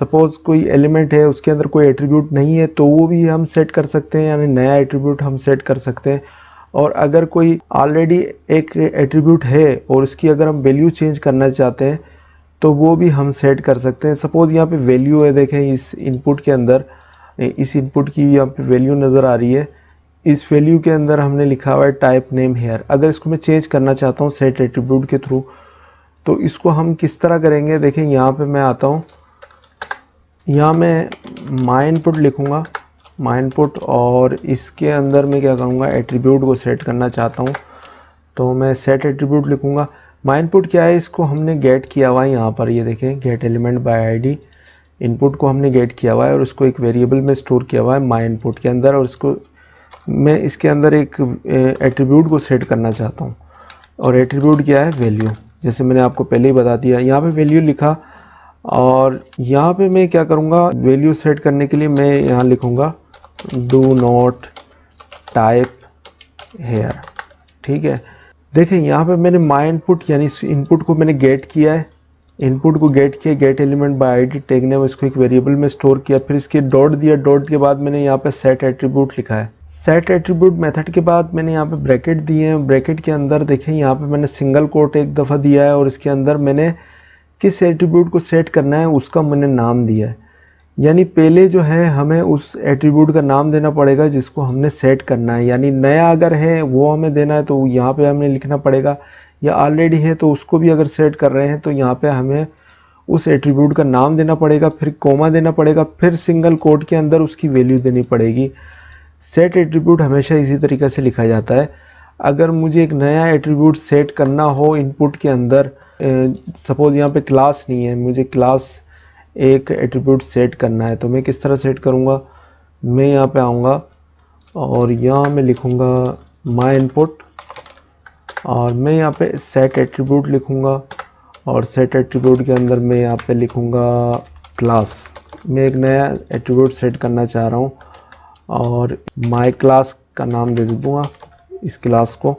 Speaker 1: सपोज़ कोई एलिमेंट है उसके अंदर कोई एट्रीब्यूट नहीं है तो वो भी हम सेट कर सकते हैं, यानी नया एट्रीब्यूट हम सेट कर सकते हैं। और अगर कोई ऑलरेडी एक एट्रीब्यूट है और उसकी अगर हम वैल्यू चेंज करना चाहते हैं तो वो भी हम सेट कर सकते हैं। सपोज़ यहाँ पे वैल्यू है, देखें इस इनपुट के अंदर, इस इनपुट की यहाँ पे वैल्यू नज़र आ रही है, इस वैल्यू के अंदर हमने लिखा हुआ है टाइप नेम हेयर। अगर इसको मैं चेंज करना चाहता हूँ सेट एट्रीब्यूट के थ्रू, तो इसको हम किस तरह करेंगे, देखें यहाँ पे मैं आता हूँ, यहाँ मैं माई इनपुट लिखूँगा, माई इनपुट, और इसके अंदर मैं क्या करूँगा, एट्रीब्यूट को सेट करना चाहता हूँ तो मैं सेट एट्रीब्यूट लिखूँगा। माई इनपुट क्या है, इसको हमने गेट किया हुआ है यहाँ पर, ये देखें gate element by ID, input को हमने गेट किया हुआ है और उसको एक वेरिएबल में स्टोर किया हुआ है माई इनपुट के अंदर, और इसको मैं इसके अंदर एक एट्रीब्यूट को सेट करना चाहता हूँ, और एट्रीब्यूट क्या है, वैल्यू, जैसे मैंने आपको पहले ही बता दिया। यहाँ पे वैल्यू लिखा, और यहाँ पे मैं क्या करूँगा, वैल्यू सेट करने के लिए मैं यहाँ लिखूँगा डू नॉट टाइप हेयर, ठीक है। देखें यहाँ पे मैंने माई इनपुट यानी इनपुट को मैंने गेट किया है, इनपुट को गेट किया, gate element by ID tag ने इसको एक वेरिएबल में स्टोर किया, फिर इसके डॉट दिया, डॉट के बाद मैंने यहाँ पे सेट एट्रीब्यूट लिखा है। सेट एट्रीब्यूट मेथड के बाद मैंने यहाँ पे ब्रैकेट दिए हैं, ब्रैकेट के अंदर देखें यहाँ पे मैंने सिंगल कोट एक दफ़ा दिया है और इसके अंदर मैंने किस एट्रीब्यूट को सेट करना है उसका मैंने नाम दिया है। यानी पहले जो है हमें उस एट्रीब्यूट का नाम देना पड़ेगा जिसको हमने सेट करना है, यानी नया अगर है वो हमें देना है तो यहाँ पे हमें लिखना पड़ेगा, या ऑलरेडी है तो उसको भी अगर सेट कर रहे हैं तो यहाँ पे हमें उस एट्रीब्यूट का नाम देना पड़ेगा, फिर कोमा देना पड़ेगा, फिर सिंगल कोट के अंदर उसकी वैल्यू देनी पड़ेगी। सेट एट्रीब्यूट हमेशा इसी तरीके से लिखा जाता है। अगर मुझे एक नया एट्रीब्यूट सेट करना हो इनपुट के अंदर, सपोज यहाँ पे क्लास नहीं है, मुझे क्लास एक एट्रीब्यूट सेट करना है तो मैं किस तरह सेट करूँगा, मैं यहाँ पे आऊँगा और यहाँ मैं लिखूँगा माई इनपुट और मैं यहाँ पे सेट एट्रीब्यूट लिखूँगा और सेट एट्रीब्यूट के अंदर मैं यहाँ पे लिखूँगा क्लास। मैं एक नया एट्रीब्यूट सेट करना चाह रहा हूँ और माई क्लास का नाम दे दूँगा इस क्लास को।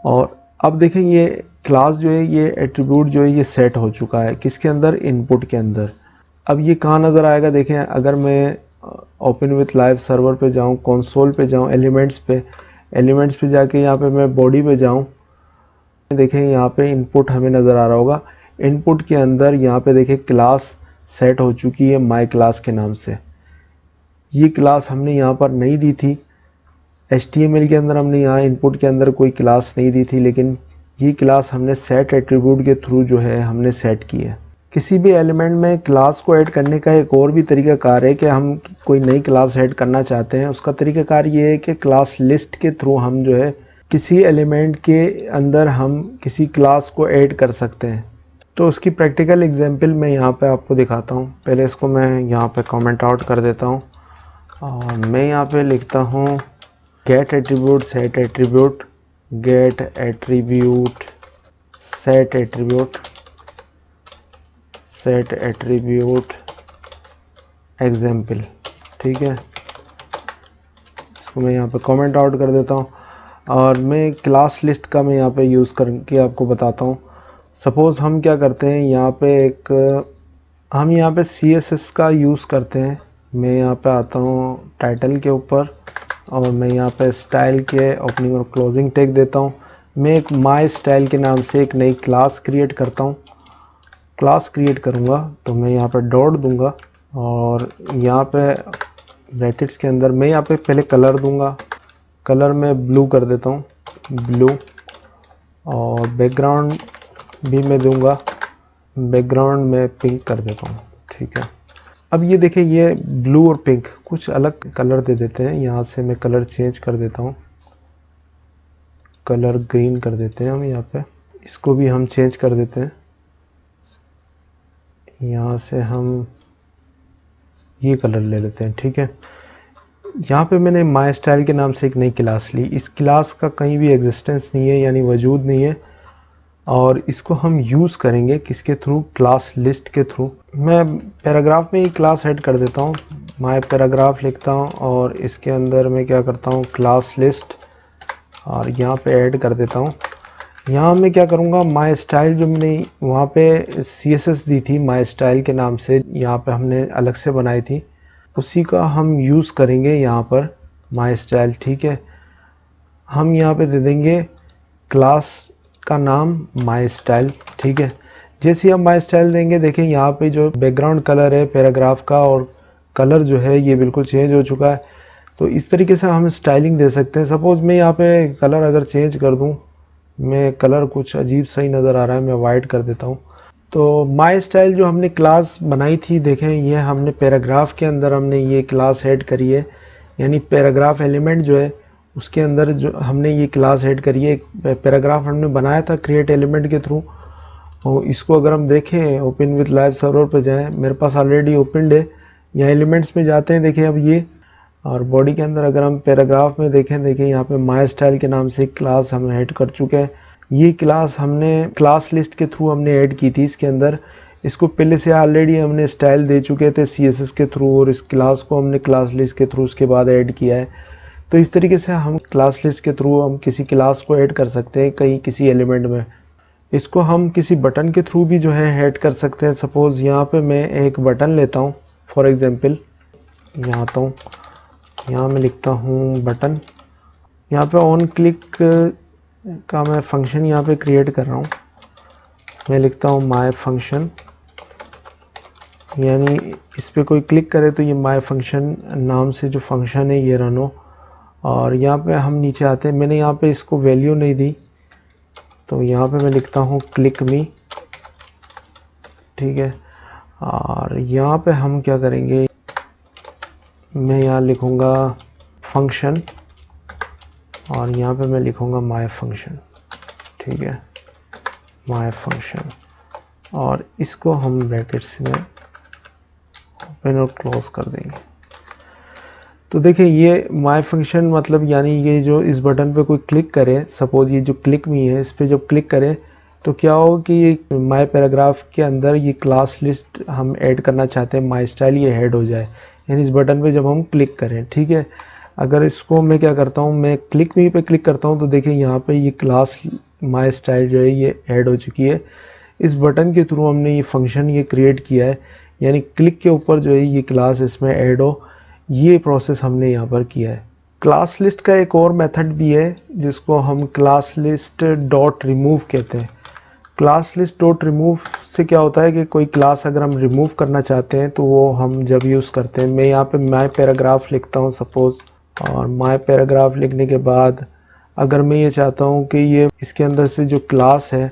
Speaker 1: और अब देखें ये क्लास जो है, ये एट्रीब्यूट जो है ये सेट हो चुका है किसके अंदर, इनपुट के अंदर। अब ये कहाँ नज़र आएगा, देखें अगर मैं ओपन विथ लाइव सर्वर पे जाऊँ, कंसोल पे जाऊँ, एलिमेंट्स पे जाके यहाँ पे मैं बॉडी पे जाऊँ, देखें यहाँ पे इनपुट हमें नज़र आ रहा होगा। इनपुट के अंदर यहाँ पे देखें क्लास सेट हो चुकी है माई क्लास के नाम से। ये क्लास हमने यहाँ पर नहीं दी थी, HTML के अंदर हमने यहाँ इनपुट के अंदर कोई क्लास नहीं दी थी, लेकिन ये क्लास हमने सेट एट्रीब्यूट के थ्रू जो है हमने सेट की है। किसी भी एलिमेंट में क्लास को ऐड करने का एक और भी तरीकाकार है कि हम कोई नई क्लास ऐड करना चाहते हैं, उसका तरीकाकार ये है कि क्लास लिस्ट के थ्रू हम जो है किसी एलिमेंट के अंदर हम किसी क्लास को ऐड कर सकते हैं। तो उसकी प्रैक्टिकल एग्जांपल मैं यहाँ पे आपको दिखाता हूँ। पहले इसको मैं यहाँ पे कमेंट आउट कर देता हूँ और मैं यहाँ पे लिखता हूँ get attribute set attribute, get attribute set attribute, set attribute example. ठीक है, इसको मैं यहाँ पे कमेंट आउट कर देता हूँ और मैं क्लास लिस्ट का मैं यहाँ पे यूज़ करके आपको बताता हूँ। सपोज़ हम क्या करते हैं, यहाँ पे हम यहाँ पे CSS का यूज़ करते हैं। मैं यहाँ पे आता हूँ टाइटल के ऊपर और मैं यहाँ पे स्टाइल के ओपनिंग और क्लोजिंग टैग देता हूँ। मैं एक माई स्टाइल के नाम से एक नई क्लास क्रिएट करता हूँ। क्लास क्रिएट करूँगा तो मैं यहाँ पे डॉट दूंगा और यहाँ पे ब्रैकेट्स के अंदर मैं यहाँ पे पहले कलर दूंगा। कलर में ब्लू कर देता हूँ, ब्लू, और बैकग्राउंड भी मैं दूंगा, बैकग्राउंड में पिंक कर देता हूँ। ठीक है, अब ये देखें ये ब्लू और पिंक कुछ अलग कलर दे देते हैं। यहाँ से मैं कलर चेंज कर देता हूँ, कलर ग्रीन कर देते हैं हम। यहाँ पे इसको भी हम चेंज कर देते हैं। यहाँ से हम ये कलर ले लेते हैं। ठीक है, यहाँ पे मैंने माई स्टाइल के नाम से एक नई क्लास ली। इस क्लास का कहीं भी एग्जिस्टेंस नहीं है, यानी वजूद नहीं है, और इसको हम यूज़ करेंगे किसके थ्रू, क्लास लिस्ट के थ्रू। मैं पैराग्राफ में ही क्लास ऐड कर देता हूँ, माई पैराग्राफ लिखता हूँ और इसके अंदर मैं क्या करता हूँ क्लास लिस्ट और यहाँ पे ऐड कर देता हूँ। यहाँ मैं क्या करूँगा, माई स्टाइल जो मैंने वहाँ पे CSS दी थी माई स्टाइल के नाम से, यहाँ पे हमने अलग से बनाई थी, उसी का हम यूज़ करेंगे यहाँ पर माई स्टाइल। ठीक है, हम यहाँ पे दे देंगे क्लास का नाम माई स्टाइल। ठीक है, जैसे ही हम माई स्टाइल देंगे, देखें यहाँ पे जो बैकग्राउंड कलर है पैराग्राफ का और कलर जो है ये बिल्कुल चेंज हो चुका है। तो इस तरीके से हम स्टाइलिंग दे सकते हैं। सपोज मैं यहाँ पे कलर अगर चेंज कर दूँ, मैं कलर कुछ अजीब सा ही नज़र आ रहा है, मैं वाइट कर देता हूँ। तो माई स्टाइल जो हमने क्लास बनाई थी, देखें ये हमने पैराग्राफ के अंदर हमने ये क्लास ऐड करी है, यानी पैराग्राफ एलिमेंट जो है उसके अंदर जो हमने ये क्लास ऐड करी है। पैराग्राफ हमने बनाया था क्रिएट एलिमेंट के थ्रू, और इसको अगर हम देखें ओपन विथ लाइव सर्वर पर जाएं, मेरे पास ऑलरेडी ओपनड है। यहाँ एलिमेंट्स में जाते हैं, देखें अब ये, और बॉडी के अंदर अगर हम पैराग्राफ में देखें, यहाँ पे माई स्टाइल के नाम से एक क्लास हम ऐड कर चुके हैं। ये क्लास हमने क्लास लिस्ट के थ्रू हमने ऐड की थी इसके अंदर। इसको पहले से ऑलरेडी हमने स्टाइल दे चुके थे CSS के थ्रू, और इस क्लास को हमने क्लास लिस्ट के थ्रू उसके बाद ऐड किया है। तो इस तरीके से हम क्लास लिस्ट के थ्रू हम किसी क्लास को ऐड कर सकते हैं कहीं किसी एलिमेंट में। इसको हम किसी बटन के थ्रू भी जो है ऐड कर सकते हैं। सपोज़ यहाँ पे मैं एक बटन लेता हूँ, फॉर एग्जांपल यहाँ आता हूँ, यहाँ मैं लिखता हूँ बटन, यहाँ पे ऑन क्लिक का मैं फंक्शन यहाँ पे क्रिएट कर रहा हूँ। मैं लिखता हूँ माय फंक्शन, यानी इस पे कोई क्लिक करे तो ये माय फंक्शन नाम से जो फंक्शन है ये रन हो। और यहाँ पे हम नीचे आते हैं, मैंने यहाँ पे इसको वैल्यू नहीं दी, तो यहाँ पे मैं लिखता हूँ क्लिक मी, ठीक है। और यहाँ पे हम क्या करेंगे, मैं यहाँ लिखूँगा फंक्शन और यहाँ पे मैं लिखूँगा माय फंक्शन, ठीक है, माय फंक्शन। और इसको हम ब्रैकेट्स में ओपन और क्लोज कर देंगे। तो देखिए ये माय फंक्शन मतलब यानी ये जो इस बटन पे कोई क्लिक करे, सपोज ये जो क्लिक मी है, इस पे जब क्लिक करे तो क्या हो कि ये माय पैराग्राफ के अंदर ये क्लास लिस्ट हम ऐड करना चाहते हैं, माय स्टाइल ये ऐड हो जाए, यानी इस बटन पे जब हम क्लिक करें, ठीक है। अगर इसको मैं क्या करता हूँ, मैं क्लिक मी पे क्लिक करता हूँ तो देखिए यहाँ पे ये क्लास माय स्टाइल जो है ये ऐड हो चुकी है। इस बटन के थ्रू हमने ये फंक्शन ये क्रिएट किया है, यानी क्लिक के ऊपर जो है ये क्लास इसमें ऐड हो, ये प्रोसेस हमने यहाँ पर किया है। क्लास लिस्ट का एक और मेथड भी है जिसको हम क्लास लिस्ट डॉट रिमूव कहते हैं। क्लास लिस्ट डॉट रिमूव से क्या होता है कि कोई क्लास अगर हम रिमूव करना चाहते हैं तो वो हम जब यूज़ करते हैं, मैं यहाँ पे माय पैराग्राफ लिखता हूँ सपोज़, और माय पैराग्राफ लिखने के बाद अगर मैं ये चाहता हूँ कि ये इसके अंदर से जो क्लास है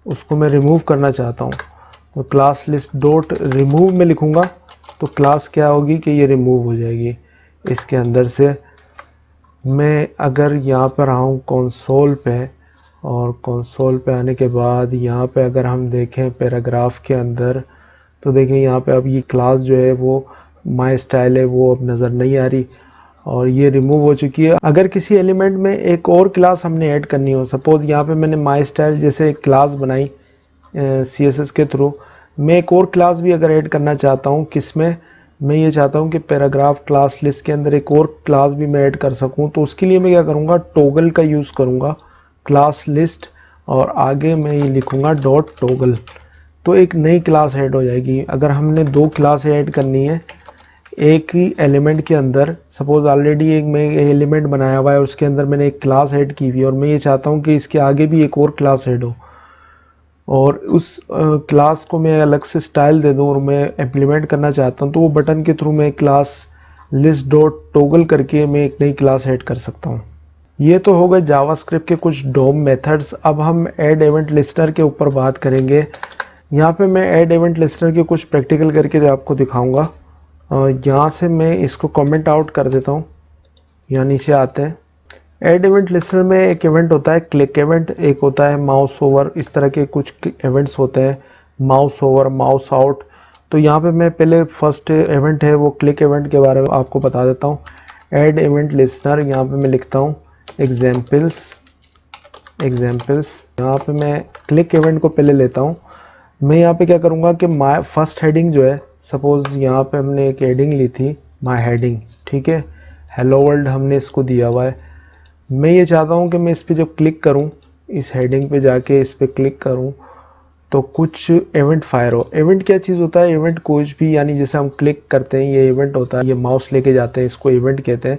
Speaker 1: उसको मैं रिमूव करना चाहता हूँ, तो क्लास लिस्ट डॉट रिमूव में लिखूँगा तो क्लास क्या होगी कि ये रिमूव हो जाएगी इसके अंदर से। मैं अगर यहाँ पर आऊँ कंसोल पे, और कंसोल पे आने के बाद यहाँ पे अगर हम देखें पैराग्राफ के अंदर तो देखिए यहाँ पे अब ये क्लास जो है वो माय स्टाइल है वो अब नज़र नहीं आ रही और ये रिमूव हो चुकी है। अगर किसी एलिमेंट में एक और क्लास हमने ऐड करनी हो, सपोज यहाँ पे मैंने माय स्टाइल जैसे एक क्लास बनाई CSS के थ्रू, मैं एक और क्लास भी अगर ऐड करना चाहता हूँ, किसमें, मैं ये चाहता हूँ कि पैराग्राफ क्लास लिस्ट के अंदर एक और क्लास भी मैं ऐड कर सकूँ, तो उसके लिए मैं क्या करूँगा, टॉगल का यूज़ करूँगा, क्लास लिस्ट और आगे मैं ये लिखूँगा डॉट टॉगल, तो एक नई क्लास ऐड हो जाएगी। अगर हमने दो क्लास ऐड करनी है एक ही एलिमेंट के अंदर, सपोज ऑलरेडी एक मैं एलिमेंट बनाया हुआ है उसके अंदर मैंने एक क्लास ऐड की हुई है और मैं ये चाहता हूँ कि इसके आगे भी एक और क्लास ऐड हो और उस क्लास को मैं अलग से स्टाइल दे दूँ और मैं इम्प्लीमेंट करना चाहता हूँ, तो वो बटन के थ्रू मैं क्लास लिस्ट डॉट टॉगल करके मैं एक नई क्लास ऐड कर सकता हूँ। ये तो हो गए जावास्क्रिप्ट के कुछ डोम मेथड्स। अब हम ऐड इवेंट लिस्टनर के ऊपर बात करेंगे। यहाँ पे मैं ऐड इवेंट लिस्टनर के कुछ प्रैक्टिकल करके आपको दिखाऊंगा। यहाँ से मैं इसको कमेंट आउट कर देता हूँ, यहाँ नीचे आते हैं। ऐड इवेंट लिस्टनर में एक इवेंट होता है क्लिक इवेंट, एक होता है माउस ओवर, इस तरह के कुछ इवेंट्स होते हैं, माउस ओवर, माउस आउट। तो यहाँ पे मैं पहले फर्स्ट इवेंट है वो क्लिक इवेंट के बारे में आपको बता देता हूँ। ऐड इवेंट लिस्टनर, यहाँ पे मैं लिखता हूँ एग्जाम्पल्स, यहाँ पे मैं क्लिक इवेंट को पहले लेता हूँ। मैं यहाँ पे क्या करूँगा कि माय फर्स्ट हेडिंग जो है, सपोज यहाँ पे हमने एक हेडिंग ली थी माय हेडिंग, ठीक है, हेलो वर्ल्ड हमने इसको दिया हुआ है। मैं ये चाहता हूँ कि मैं इस पे जब क्लिक करूँ, इस हेडिंग पे जाके इस पे क्लिक करूँ तो कुछ इवेंट फायर हो। इवेंट क्या चीज़ होता है, इवेंट कुछ भी, यानी जैसे हम क्लिक करते हैं ये इवेंट होता है, ये माउस लेके जाते हैं इसको इवेंट कहते हैं।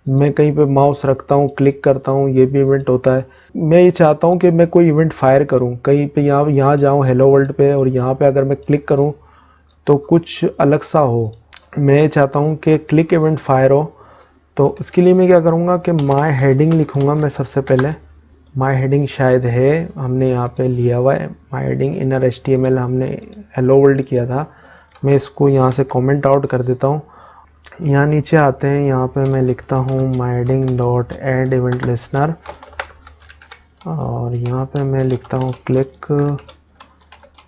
Speaker 1: मैं कहीं पे माउस रखता हूँ, क्लिक करता हूँ, ये भी इवेंट होता है। मैं ये चाहता हूँ कि मैं कोई इवेंट फायर करूँ कहीं पे, यहाँ जाऊँ हेलो वर्ल्ड पे और यहाँ पे अगर मैं क्लिक करूँ तो कुछ अलग सा हो। मैं ये चाहता हूँ कि क्लिक इवेंट फायर हो, तो उसके लिए मैं क्या करूँगा कि माय हेडिंग लिखूँगा मैं सबसे पहले। माय हेडिंग शायद है, हमने यहाँ पे लिया हुआ है माय हेडिंग इनर HTML, हमने हेलो वर्ल्ड किया था। मैं इसको यहाँ से कमेंट आउट कर देता हूँ। यहाँ नीचे आते हैं, यहाँ पे मैं लिखता हूँ my heading dot add event listener और यहाँ पे मैं लिखता हूँ क्लिक,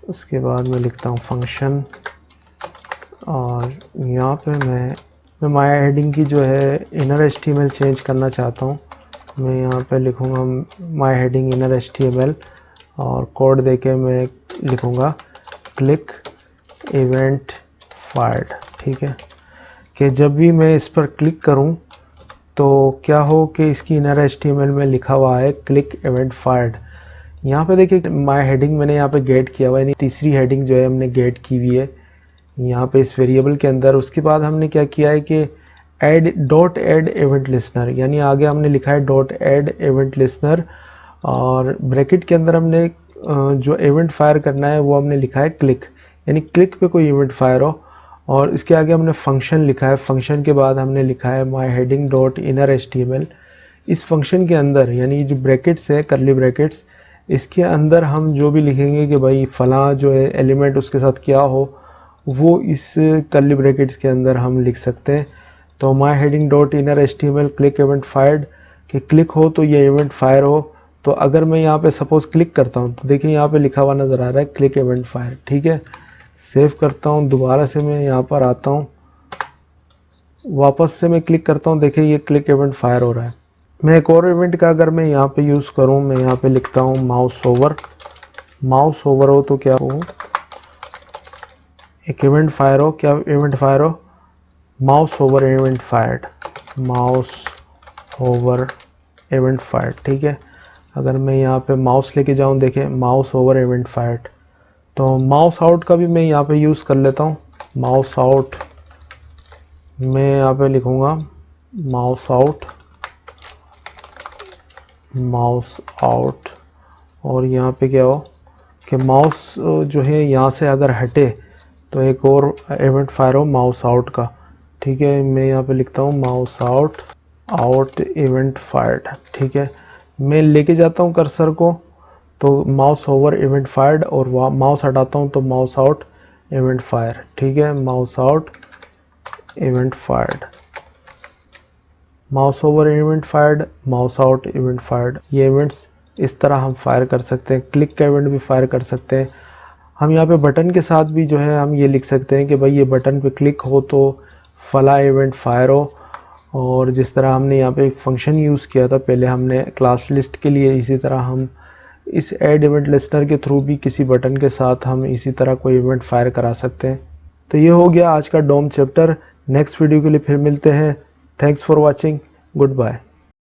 Speaker 1: उसके बाद मैं लिखता हूँ फंक्शन और यहाँ पे मैं माय हेडिंग की जो है इनर HTML चेंज करना चाहता हूँ। मैं यहाँ पे लिखूँगा माय हेडिंग इनर HTML और कोड देके मैं लिखूँगा क्लिक इवेंट फायर्ड, ठीक है, कि जब भी मैं इस पर क्लिक करूं तो क्या हो कि इसकी इनर HTML में लिखा हुआ है क्लिक इवेंट फायर्ड, यहाँ पे देखिए माय हेडिंग मैंने यहाँ पे गेट किया हुआ है, यानी तीसरी हेडिंग जो है हमने गेट की हुई है यहाँ पे इस वेरिएबल के अंदर। उसके बाद हमने क्या किया है कि डॉट ऐड इवेंट लिसनर, यानी आगे हमने लिखा है डॉट ऐड इवेंट लिसनर, और ब्रैकेट के अंदर हमने जो इवेंट फायर करना है वो हमने लिखा है क्लिक, यानी क्लिक पे कोई इवेंट फायर हो। और इसके आगे हमने फंक्शन लिखा है, फंक्शन के बाद हमने लिखा है my heading dot inner HTML. इस फंक्शन के अंदर यानी जो ब्रैकेट्स है करली ब्रैकेट्स, इसके अंदर हम जो भी लिखेंगे कि भाई फला जो है एलिमेंट उसके साथ क्या हो, वो इस करली ब्रैकेट्स के अंदर हम लिख सकते हैं। तो my heading dot inner HTML click event fired, कि क्लिक हो तो ये इवेंट फायर हो। तो अगर मैं यहाँ पे सपोज क्लिक करता हूँ तो देखिए यहाँ पे लिखा हुआ नज़र आ रहा है क्लिक इवेंट फायर। ठीक है, सेव करता हूँ, दोबारा से मैं यहाँ पर आता हूँ, वापस से मैं क्लिक करता हूँ, देखिए ये क्लिक इवेंट फायर हो रहा है। मैं एक और इवेंट का अगर मैं यहाँ पे यूज़ करूँ, मैं यहाँ पे लिखता हूँ माउस ओवर, माउस ओवर हो तो क्या हो, एक इवेंट फायर हो, क्या इवेंट फायर हो, mouse over event fired, mouse over event fired. ठीक है, अगर मैं यहाँ पे माउस लेके जाऊँ, देखें माउस ओवर इवेंट फायर्ड। तो माउस आउट का भी मैं यहाँ पे यूज़ कर लेता हूँ, माउस आउट, मैं यहाँ पे लिखूँगा माउस आउट, माउस आउट, और यहाँ पे क्या हो कि माउस जो है यहाँ से अगर हटे तो एक और इवेंट फायर हो माउस आउट का। ठीक है, मैं यहाँ पे लिखता हूँ mouse out, out event fired. ठीक है, मैं लेके जाता हूँ कर्सर को तो माउस ओवर इवेंट फायर्ड, और माउस हटाता हूँ तो माउस आउट इवेंट फायर। ठीक है, mouse out event fired, mouse over event fired, mouse out event fired. ये इवेंट्स इस तरह हम फायर कर सकते हैं, क्लिक का इवेंट भी फायर कर सकते हैं। हम यहाँ पे बटन के साथ भी जो है हम ये लिख सकते हैं कि भाई ये बटन पे क्लिक हो तो फला इवेंट फायर हो। और जिस तरह हमने यहाँ पे एक फंक्शन यूज़ किया था पहले हमने क्लास लिस्ट के लिए, इसी तरह हम इस ऐड इवेंट लिस्टनर के थ्रू भी किसी बटन के साथ हम इसी तरह कोई इवेंट फायर करा सकते हैं। तो ये हो गया आज का डोम चैप्टर। नेक्स्ट वीडियो के लिए फिर मिलते हैं। Thanks for watching, good bye.